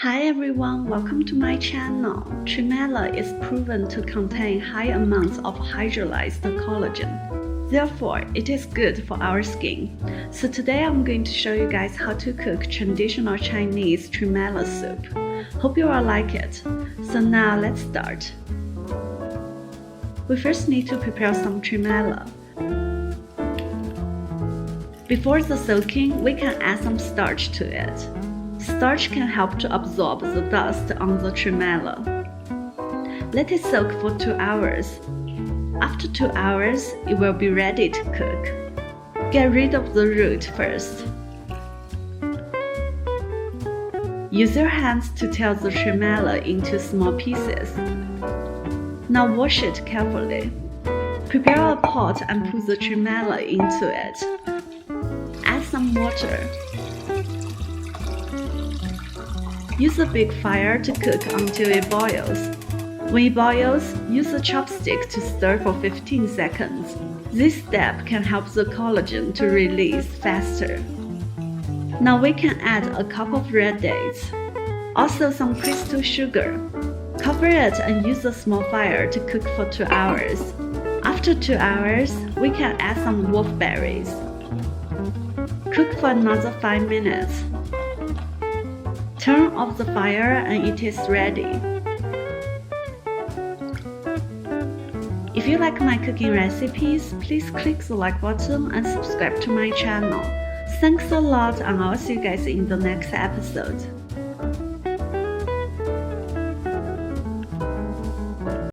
Hi everyone, welcome to my channel. Tremella is proven to contain high amounts of hydrolyzed collagen. Therefore, it is good for our skin. So today I'm going to show you guys how to cook traditional Chinese Tremella soup. Hope you all like it. So now let's start. We first need to prepare some Tremella. Before the soaking, we can add some starch to it. Starch can help to absorb the dust on the tremella. Let it soak for 2 hours. After 2 hours, it will be ready to cook. Get rid of the root first. Use your hands to tear the tremella into small pieces. Now wash it carefully. Prepare a pot and put the tremella into it. Add some water. Use a big fire to cook until it boils. When it boils, use a chopstick to stir for 15 seconds. This step can help the collagen to release faster. Now we can add a cup of red dates. Also some crystal sugar. Cover it and use a small fire to cook for 2 hours. After 2 hours, we can add some wolfberries. Cook for another 5 minutes. Turn off the fire and it is ready. If you like my cooking recipes, please click the like button and subscribe to my channel. Thanks a lot and I'll see you guys in the next episode.